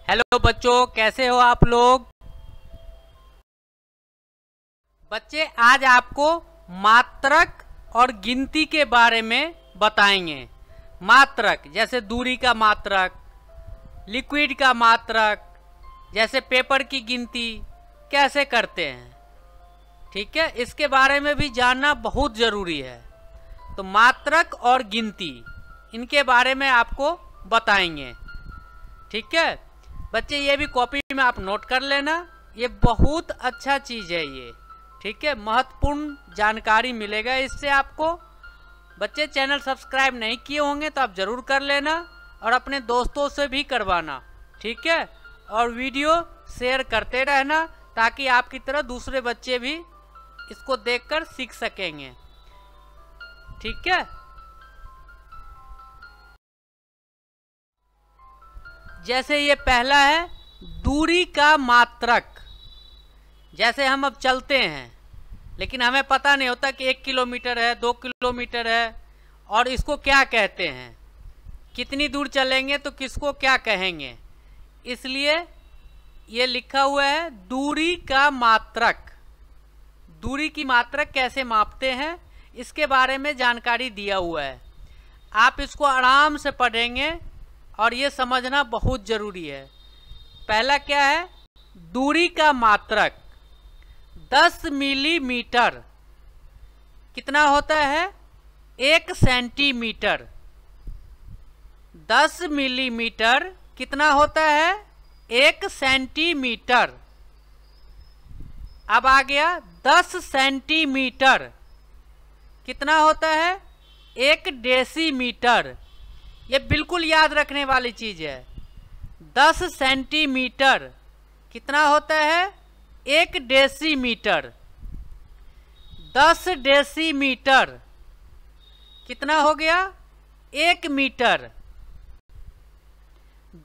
Hello बच्चों, कैसे हो आप लोग। बच्चे आज आपको मात्रक और गिनती के बारे में बताएंगे। मात्रक जैसे दूरी का मात्रक, लिक्विड का मात्रक, जैसे पेपर की गिनती कैसे करते हैं। ठीक है, इसके बारे में भी जानना बहुत ज़रूरी है। तो मात्रक और गिनती इनके बारे में आपको बताएंगे। ठीक है बच्चे, ये भी कॉपी में आप नोट कर लेना, ये बहुत अच्छा चीज़ है ये। ठीक है, महत्वपूर्ण जानकारी मिलेगा इससे आपको। बच्चे चैनल सब्सक्राइब नहीं किए होंगे तो आप ज़रूर कर लेना और अपने दोस्तों से भी करवाना। ठीक है, और वीडियो शेयर करते रहना ताकि आपकी तरह दूसरे बच्चे भी इसको देखकर सीख सकेंगे। ठीक है, जैसे ये पहला है दूरी का मात्रक। जैसे हम अब चलते हैं लेकिन हमें पता नहीं होता कि 1 किलोमीटर है, 2 किलोमीटर है और इसको क्या कहते हैं, कितनी दूर चलेंगे तो किसको क्या कहेंगे। इसलिए ये लिखा हुआ है दूरी का मात्रक। दूरी की मात्रक कैसे मापते हैं इसके बारे में जानकारी दिया हुआ है। आप इसको आराम से पढ़ेंगे और ये समझना बहुत ज़रूरी है। पहला क्या है, दूरी का मात्रक 10 मिलीमीटर कितना होता है, 1 सेंटीमीटर। 10 मिलीमीटर कितना होता है, 1 सेंटीमीटर। अब आ गया 10 सेंटीमीटर कितना होता है, 1 डेसीमीटर। ये बिल्कुल याद रखने वाली चीज़ है। 10 सेंटीमीटर कितना होता है, 1 डेसीमीटर। 10 डेसीमीटर कितना हो गया, 1 मीटर।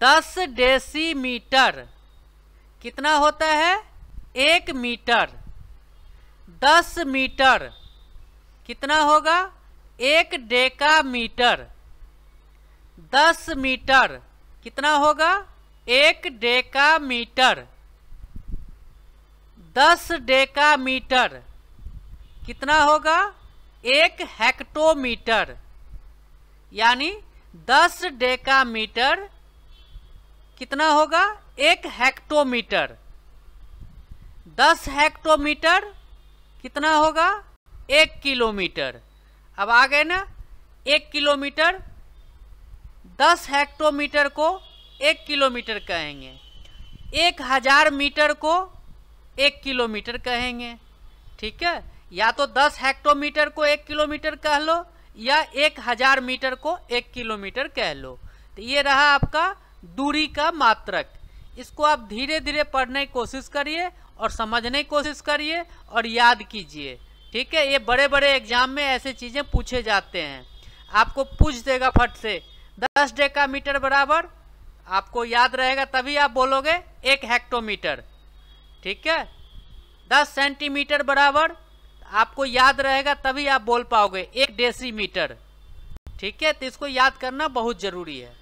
10 डेसीमीटर कितना होता है, 1 मीटर। 10 मीटर कितना होगा, 1 डेकामीटर। 10 मीटर कितना होगा, 1 डेकामीटर। 10 डेकामीटर कितना होगा, 1 हेक्टोमीटर। यानी 10 डेकामीटर कितना होगा, 1 हेक्टोमीटर। 10 हेक्टोमीटर कितना होगा, 1 किलोमीटर। अब आ गए ना 1 किलोमीटर। 10 हेक्टोमीटर को 1 किलोमीटर कहेंगे। 1000 मीटर को 1 किलोमीटर कहेंगे। ठीक है, या तो 10 हेक्टोमीटर को 1 किलोमीटर कह लो या 1000 मीटर को 1 किलोमीटर कह लो। तो ये रहा आपका दूरी का मात्रक। इसको आप धीरे धीरे पढ़ने की कोशिश करिए और समझने की कोशिश करिए और याद कीजिए। ठीक है, ये बड़े बड़े एग्जाम में ऐसे चीज़ें पूछे जाते हैं। आपको पूछ देगा फट से 10 डेकामीटर बराबर, आपको याद रहेगा तभी आप बोलोगे 1 हेक्टोमीटर। ठीक है, 10 सेंटीमीटर बराबर आपको याद रहेगा तभी आप बोल पाओगे 1 डेसीमीटर। ठीक है, तो इसको याद करना बहुत ज़रूरी है।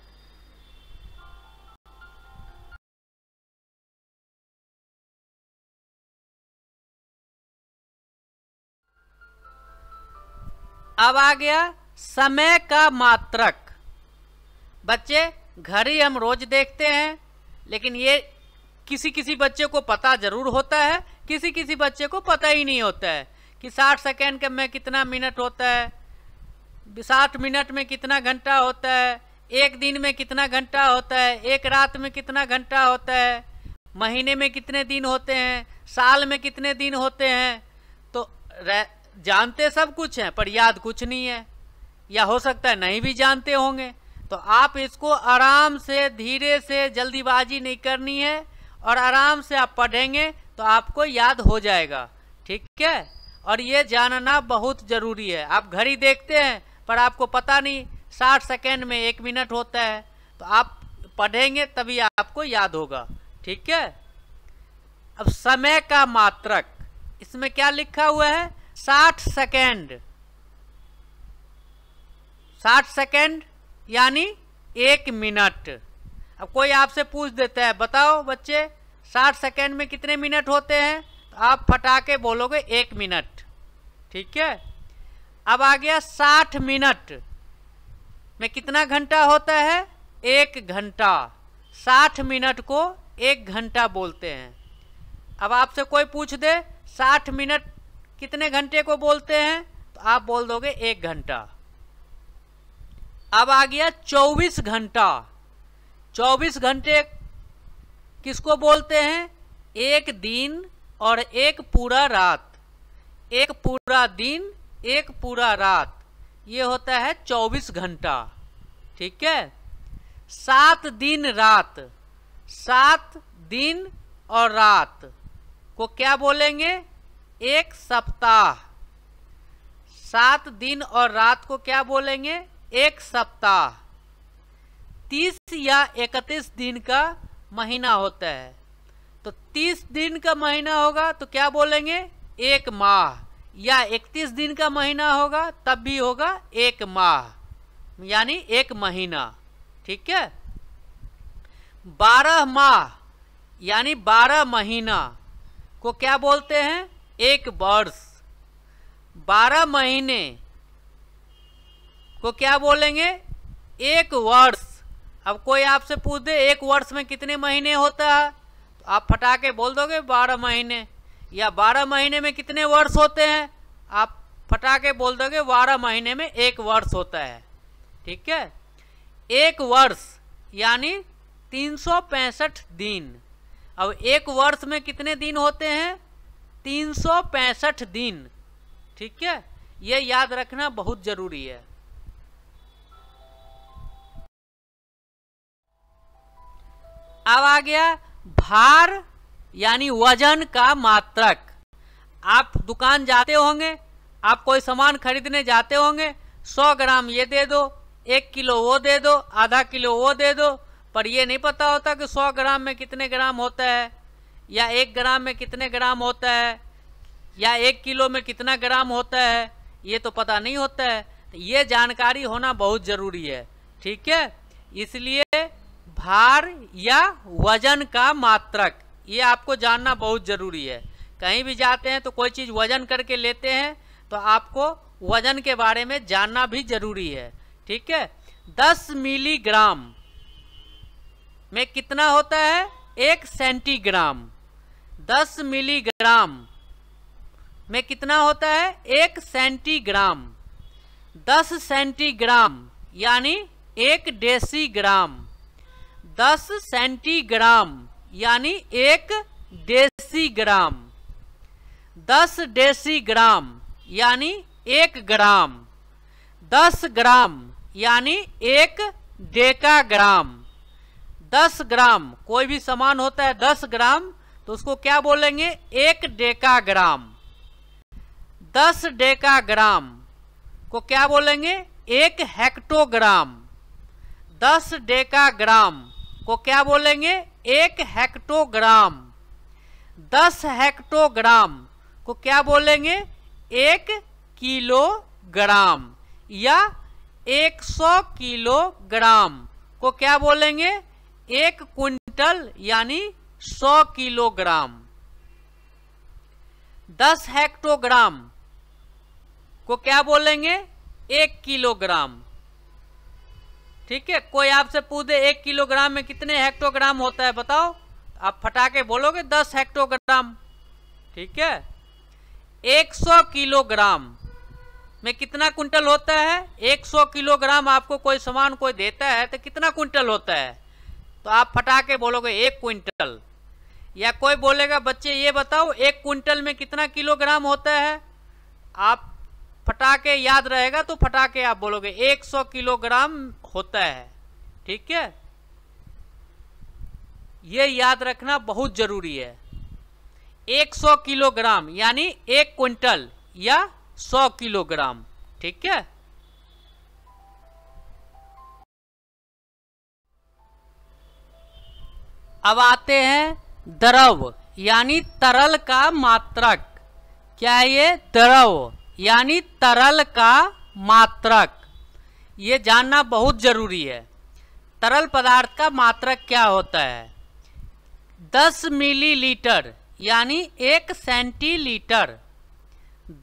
अब आ गया समय का मात्रक। बच्चे घड़ी हम रोज देखते हैं लेकिन ये किसी किसी बच्चे को पता जरूर होता है, किसी किसी बच्चे को पता ही नहीं होता है कि 60 सेकेंड में कितना मिनट होता है, 60 मिनट में कितना घंटा होता है, एक दिन में कितना घंटा होता है, एक रात में कितना घंटा होता है, महीने में कितने दिन होते हैं, साल में कितने दिन होते हैं। तो जानते सब कुछ हैं पर याद कुछ नहीं है, या हो सकता है नहीं भी जानते होंगे। तो आप इसको आराम से, धीरे से, जल्दीबाजी नहीं करनी है और आराम से आप पढ़ेंगे तो आपको याद हो जाएगा। ठीक है, और ये जानना बहुत ज़रूरी है। आप घड़ी देखते हैं पर आपको पता नहीं 60 सेकेंड में 1 मिनट होता है, तो आप पढ़ेंगे तभी आपको याद होगा। ठीक है, अब समय का मात्रक, इसमें क्या लिखा हुआ है, 60 सेकेंड। 60 सेकेंड यानी 1 मिनट। अब कोई आपसे पूछ देता है बताओ बच्चे 60 सेकेंड में कितने मिनट होते हैं, तो आप फटाके बोलोगे 1 मिनट। ठीक है। अब आ गया 60 मिनट में कितना घंटा होता है, 1 घंटा। 60 मिनट को 1 घंटा बोलते हैं। अब आपसे कोई पूछ दे 60 मिनट कितने घंटे को बोलते हैं, तो आप बोल दोगे 1 घंटा। अब आ गया 24 घंटा। 24 घंटे किसको बोलते हैं, एक दिन और एक पूरा रात। एक पूरा दिन, एक पूरा रात, ये होता है 24 घंटा। ठीक है। 7 दिन रात, 7 दिन और रात को क्या बोलेंगे, एक सप्ताह। 7 दिन और रात को क्या बोलेंगे, एक सप्ताह। 30 या 31 दिन का महीना होता है, तो 30 दिन का महीना होगा तो क्या बोलेंगे, एक माह। या 31 दिन का महीना होगा तब भी होगा एक माह, यानी एक महीना। ठीक है। 12 माह यानी 12 महीना को क्या बोलते हैं, एक वर्ष। 12 महीने को क्या बोलेंगे, एक वर्ष। अब कोई आपसे पूछ दे 1 वर्ष में कितने महीने होता है, तो आप फटाके बोल दोगे 12 महीने। या 12 महीने में कितने वर्ष होते हैं, आप फटाके बोल दोगे 12 महीने में 1 वर्ष होता है। ठीक है। 1 वर्ष यानी 365 दिन। अब 1 वर्ष में कितने दिन होते हैं, 365 दिन। ठीक है। ये याद रखना बहुत जरूरी है। अब आ गया भार यानी वजन का मात्रक। आप दुकान जाते होंगे, आप कोई सामान खरीदने जाते होंगे, 100 ग्राम ये दे दो, 1 किलो वो दे दो, आधा किलो वो दे दो, पर ये नहीं पता होता कि 100 ग्राम में कितने ग्राम होता है, या 1 ग्राम में कितने ग्राम होता है, या 1 किलो में कितना ग्राम होता है, ये तो पता नहीं होता है। तो ये जानकारी होना बहुत ज़रूरी है। ठीक है। इसलिए भार या वजन का मात्रक ये आपको जानना बहुत ज़रूरी है। कहीं भी जाते हैं तो कोई चीज़ वजन करके लेते हैं तो आपको वजन के बारे में जानना भी जरूरी है। ठीक है। 10 मिलीग्राम में कितना होता है, 1 सेंटीग्राम। 10 मिलीग्राम में कितना होता है, 1 सेंटीग्राम। 10 सेंटीग्राम यानी 1 डेसीग्राम। 10 सेंटीग्राम यानी 1 डेसीग्राम। 10 डेसीग्राम यानी 1 ग्राम। 10 ग्राम यानी 1 डेकाग्राम। 10 ग्राम कोई भी सामान होता है 10 ग्राम तो उसको क्या बोलेंगे, 1 डेकाग्राम। 10 डेकाग्राम को क्या बोलेंगे, 1 हेक्टोग्राम। 10 डेकाग्राम को क्या बोलेंगे, 1 हेक्टोग्राम। 10 हेक्टोग्राम को क्या बोलेंगे, 1 किलोग्राम। या 100 किलोग्राम को क्या बोलेंगे, 1 क्विंटल यानी 100 किलोग्राम। 10 हेक्टोग्राम को क्या बोलेंगे, 1 किलोग्राम। ठीक है। कोई आपसे पूछे 1 किलोग्राम में कितने हेक्टोग्राम होता है बताओ, आप फटाके बोलोगे 10 हेक्टोग्राम। ठीक है। 100 किलोग्राम में कितना कुंटल होता है, 100 किलोग्राम आपको कोई सामान कोई देता है तो कितना कुंटल होता है, तो आप फटाके बोलोगे 1 क्विंटल। या कोई बोलेगा बच्चे ये बताओ 1 क्विंटल में कितना किलोग्राम होता है, आप फटाके याद रहेगा तो फटाके आप बोलोगे 100 किलोग्राम होता है। ठीक है। ये याद रखना बहुत जरूरी है। 100 किलोग्राम यानी 1 क्विंटल या 100 किलोग्राम। ठीक है। अब आते हैं द्रव यानी तरल का मात्रक। क्या है ये, द्रव यानी तरल का मात्रक। ये जानना बहुत जरूरी है। तरल पदार्थ का मात्रक क्या होता है? 10 मिलीलीटर यानी 1 सेंटीलीटर।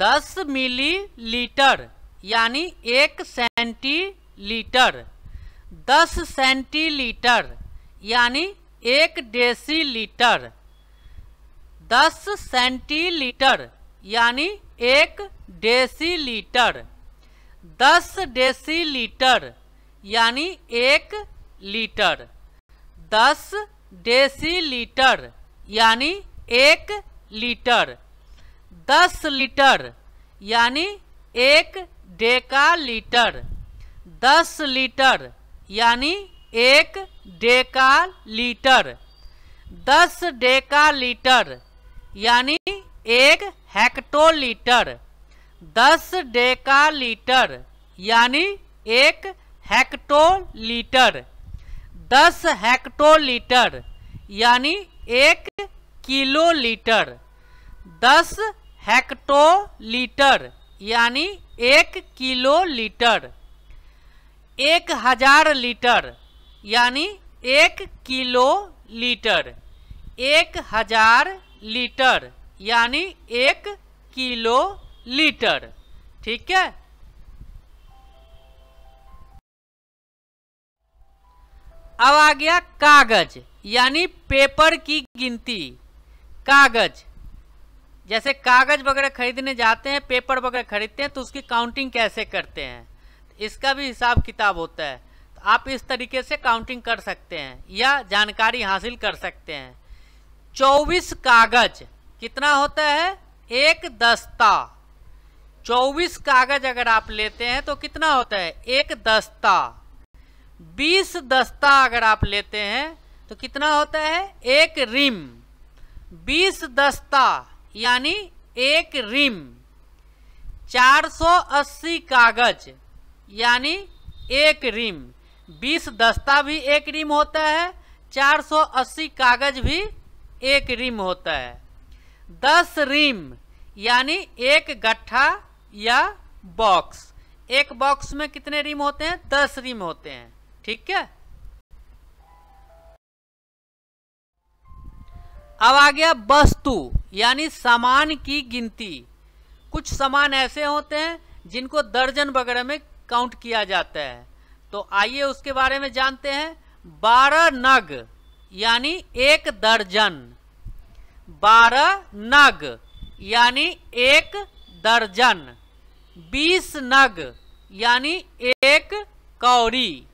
10 मिलीलीटर यानी 1 सेंटीलीटर। 10 सेंटीलीटर यानी 1 डेसीलीटर। 10 सेंटीलीटर यानी 1 डेसीलीटर। 10 डेसीलीटर यानी 1 लीटर। 10 डेसीलीटर यानी 1 लीटर। 10 लीटर यानी 1 डेकालीटर। 10 लीटर यानी 1 डेकालीटर। 10 डेकालीटर यानी 1 हेक्टोलीटर। 10 डेकालीटर यानी 1 हेक्टोलीटर। 10 हेक्टोलीटर यानी 1 किलोलीटर। 10 हेक्टोलीटर यानी 1 किलोलीटर। 1000 लीटर यानी 1 किलोलीटर। 1000 लीटर यानी 1 किलोलीटर। ठीक है। अब आ गया कागज यानी पेपर की गिनती। कागज, जैसे कागज वगैरह खरीदने जाते हैं, पेपर वगैरह खरीदते हैं तो उसकी काउंटिंग कैसे करते हैं, इसका भी हिसाब किताब होता है। तो आप इस तरीके से काउंटिंग कर सकते हैं या जानकारी हासिल कर सकते हैं। 24 कागज कितना होता है? 1 दस्ता। 24 कागज अगर आप लेते हैं तो कितना होता है? 1 दस्ता। 20 दस्ता अगर आप लेते हैं तो कितना होता है? 1 रिम। 20 दस्ता यानी 1 रिम। 480 कागज यानी 1 रिम। 20 दस्ता भी 1 रिम होता है, 480 कागज भी 1 रिम होता है। 10 रिम यानी 1 गट्ठा या बॉक्स। एक बॉक्स में कितने रिम होते हैं? 10 रिम होते हैं। ठीक है। अब आ गया वस्तु यानी सामान की गिनती। कुछ सामान ऐसे होते हैं जिनको दर्जन वगैरह में काउंट किया जाता है, तो आइए उसके बारे में जानते हैं। 12 नग यानी 1 दर्जन। 12 नग यानी 1 दर्जन। 20 नग यानी 1 कौड़ी।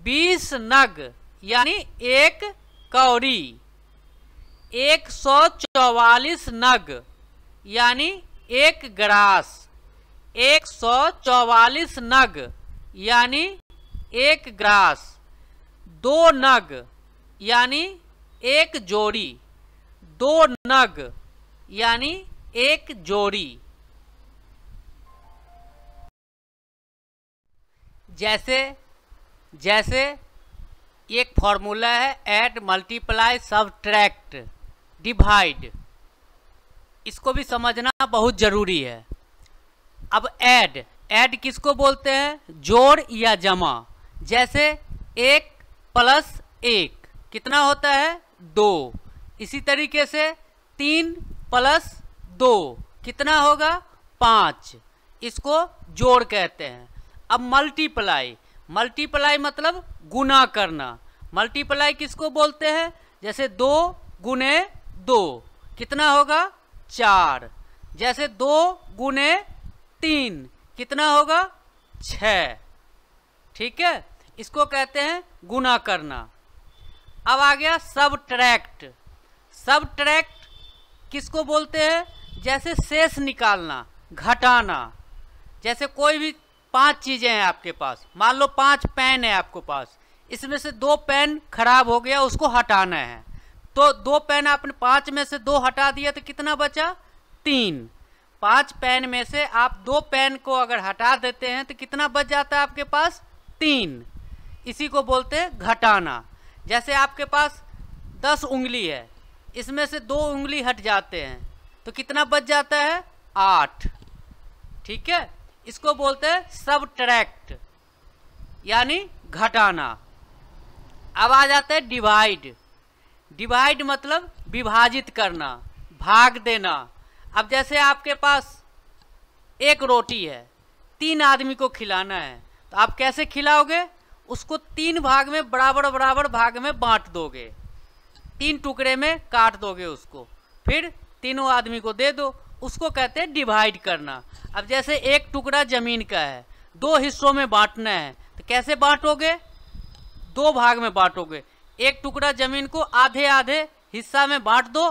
20 नग यानी 1 कौड़ी। 144 नग यानी 1 ग्रास। 144 नग यानी 1 ग्रास। 2 नग यानी 1 जोड़ी। 2 नग यानी 1 जोड़ी। जैसे एक फॉर्मूला है ऐड, मल्टीप्लाई, सबट्रैक्ट, डिवाइड। इसको भी समझना बहुत जरूरी है। अब ऐड किसको बोलते हैं? जोड़ या जमा। जैसे 1 + 1 कितना होता है? 2। इसी तरीके से 3 + 2 कितना होगा? 5। इसको जोड़ कहते हैं। अब मल्टीप्लाई मतलब गुना करना। मल्टीप्लाई किसको बोलते हैं? जैसे 2 × 2 कितना होगा? 4। जैसे 2 × 3 कितना होगा? 6। ठीक है, इसको कहते हैं गुना करना। अब आ गया सबट्रैक्ट। सबट्रैक्ट किसको बोलते हैं? जैसे शेष निकालना, घटाना। जैसे कोई भी 5 चीजें हैं आपके पास, मान लो 5 पेन है आपके पास, इसमें से 2 पेन खराब हो गया, उसको हटाना है। तो 2 पेन आपने 5 में से 2 हटा दिया तो कितना बचा? 3। 5 पेन में से आप 2 पेन को अगर हटा देते हैं तो कितना बच जाता है आपके पास? 3। इसी को बोलते हैं घटाना। जैसे आपके पास 10 उंगली है, इसमें से 2 उंगली हट जाते हैं तो कितना बच जाता है? 8। ठीक है, इसको बोलते हैं सबट्रैक्ट यानी घटाना। अब आ जाता है डिवाइड। डिवाइड मतलब विभाजित करना, भाग देना। अब जैसे आपके पास एक रोटी है, 3 आदमी को खिलाना है, तो आप कैसे खिलाओगे? उसको 3 भाग में बराबर बराबर भाग में बांट दोगे, 3 टुकड़े में काट दोगे उसको, फिर तीनों आदमी को दे दो। उसको कहते हैं डिवाइड करना। अब जैसे एक टुकड़ा जमीन का है, 2 हिस्सों में बांटना है, तो कैसे बांटोगे? 2 भाग में बांटोगे। एक टुकड़ा जमीन को आधे आधे हिस्सा में बांट दो,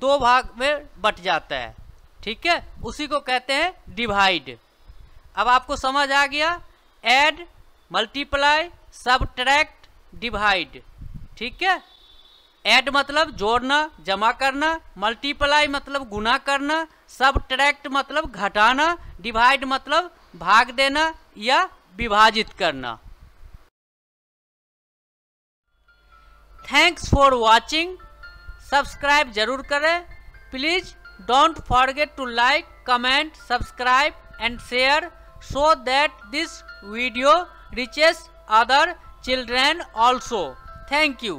2 भाग में बट जाता है। ठीक है, उसी को कहते हैं डिवाइड। अब आपको समझ आ गया, ऐड, मल्टीप्लाई, सबट्रैक्ट, डिवाइड। ठीक है, ऐड मतलब जोड़ना, जमा करना, मल्टीप्लाई मतलब गुना करना, सबट्रैक्ट मतलब घटाना, डिवाइड मतलब भाग देना या विभाजित करना। Thanks for watching. सब्सक्राइब जरूर करें। Please don't forget to like, comment, subscribe and share so that this video reaches other children also. Thank you.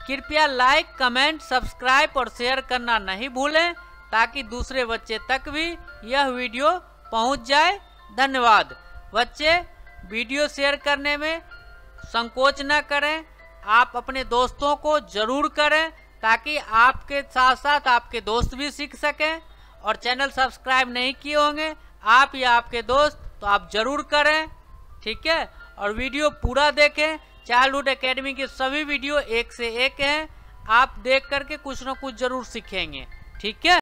कृपया लाइक, कमेंट, सब्सक्राइब और शेयर करना नहीं भूलें ताकि दूसरे बच्चे तक भी यह वीडियो पहुंच जाए। धन्यवाद। बच्चे वीडियो शेयर करने में संकोच न करें, आप अपने दोस्तों को जरूर करें ताकि आपके साथ साथ आपके दोस्त भी सीख सकें। और चैनल सब्सक्राइब नहीं किए होंगे आप या आपके दोस्त, तो आप जरूर करें। ठीक है, और वीडियो पूरा देखें। चाइल्डहुड एकेडमी के सभी वीडियो एक से एक हैं, आप देख करके कुछ ना कुछ जरूर सीखेंगे। ठीक है।